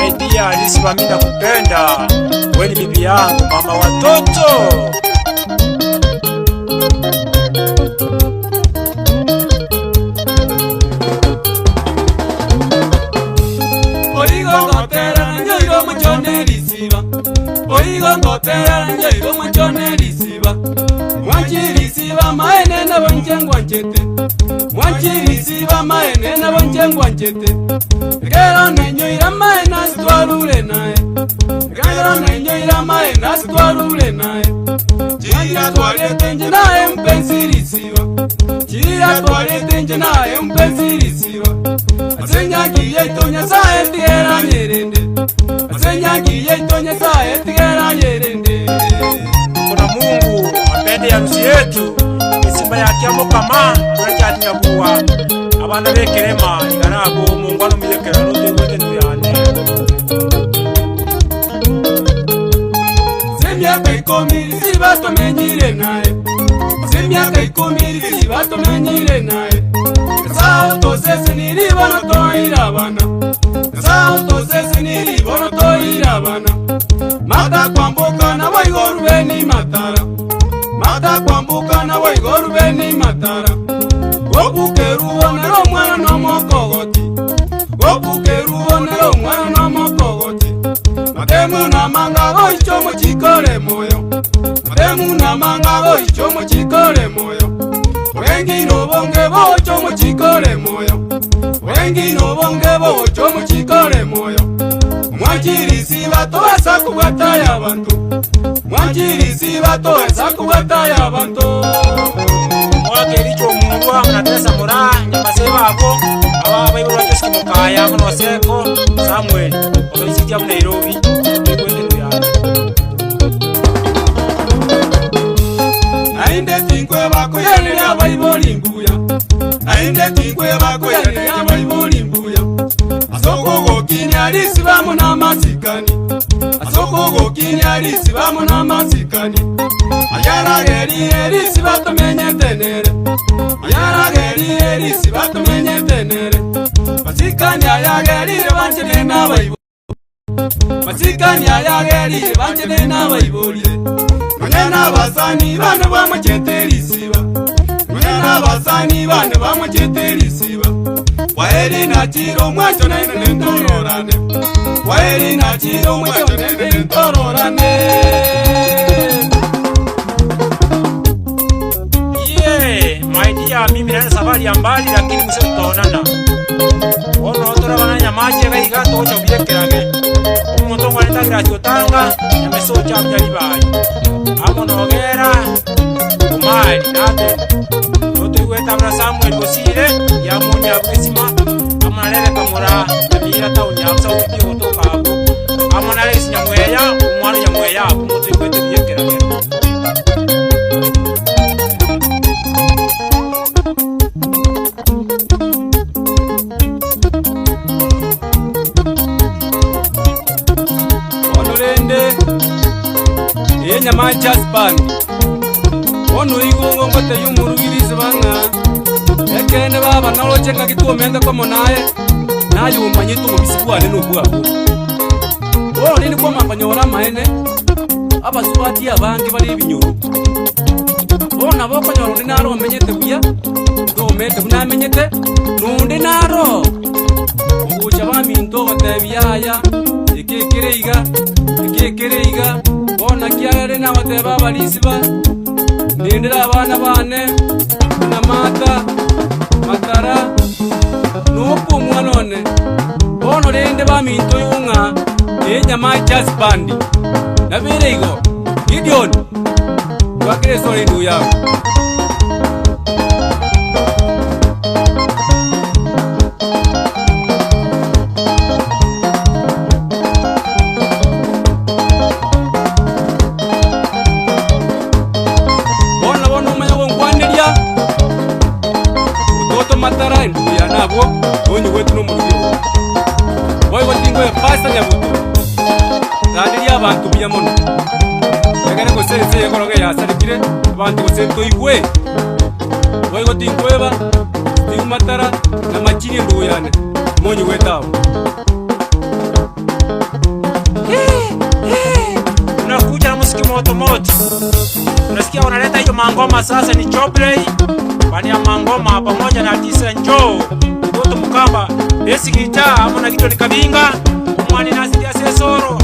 Idea alisema mimi nakupenda, wewe ni bibi yangu, mama watoto. Oigo ngotera nyoiro muchone risiba. Oigo ngotera nyoiro muchone risiba. Mwanchirisiba maene na bonjengwa nchete. Mwanchirisiba maene na bonjengwa nchete. Gero nenyoira maene asitwarure nae. Gero nenyoira maene asitwarure nae. Chira twarete nje nae mpenzi risiba. Chira twarete nje nae mpenzi risiba. Asenyagiye itonya sae tigera nyerende. Asenyagiye itonya sae tigera nyerende. Kuna Mungu apende harusi yetu. Isimba ya kiambo kama tunajati nyabuwa. Abana bekerema igarago Mungu anumiyekera n'utwete tuyane. Semyaka 10 siba tumenyire nae. Semyaka 10 siba tumenyire nae. Sao tosese nilibono toira bana. Sao tosese nilibono toira bana. Mata kwambuka na waigoru beni matara. Mata kwambuka na waigoru beni matara. Gobukeru onero mwana no mokogoti. Gobukeru onero mwana no mokogoti. Matemu na manga go ichomo chikore moyo. Matemu na manga go ichomo chikore moyo. Wengi no bonge bo chomo chikore moyo. Wengi no bonge bo chomo chikore moyo. Mwanchirisiba toasa kubata ya bantu. Mwanchirisiba toasa kubata ya bantu. Wakericho Mungu anatesa mura nyamase bako aba bayibura cyose mukaya kono seko Samuel olisijya mu Nairobi kwende tuyana. Ainde tinkwe bako yali abayiboli mbuya. Ainde tinkwe bako yali abayiboli mbuya. Asoko gokini alisiba muna masikani. Asoko gokini alisiba muna masikani. Ayara geri elisiba tumenye tenere. Ayara geri elisiba tumenye tenere. Masikani ayageri banjene n'abayiboli. Masikani ayageri banjene n'abayiboli. Mwana basani bana bamucheterisiba. Mwana basani bana bamucheterisiba. Waeri na chiro mwacho nene ntororane. Waeri na chiro mwacho nene ntororane. My dear, mimi na safari ya mbali lakini mse tutaonana. Ono tora bana nyamaje gaiga tocha ubyekerage. Umuntu ngwanita gracio tanga nyamesocha byalibaye. Amo nogera umali nate. Otuweta bra Samuel Bosire ya munya bwisima. Amanalele kamura amira tauni amsa uti otoka hapo. Amanalele sinyamweya umwana nyamweya umuntu kwete byekerage. Nyama Jaspani Ono igo ngote yumurugirize banga Ekene baba naloche ngakituo mende kwa monaye Nayo umanyitu mubisibwane n'ubwabo Ono nini kwa mambanyora maene Aba subati abangi bari ibinyoro Ono aboko nyoro ndi naro amenyete buya Do mete bunamenyete Nundi naro Ubucha baminto batebiyaya Ekekereiga Bona kiagere na bateba balisiba Nindira abana bane na mata matara nuko mwanone Bono rende baminto yunga Nyama Jaspani Nabireigo Gideon Wakire sori nduya Matara nduya nabo onye wetu no murugiro Boy watingo ya pasta nyabuto Tadiri abantu biyamono Yagane ko sense yekoroge ya sarikire abantu ko sento igwe Boy watingo eba matara na machini nduyane monyi wetao. Unakuja na musiki moto moto. Unasikia wanaleta hiyo mangoma sasa ni choplay. Bani ya mangoma pamoja na tisa njoo. Toto mukamba, esi gitaa, hapo na kitu ni kabinga. Umwani nasi ya sesoro.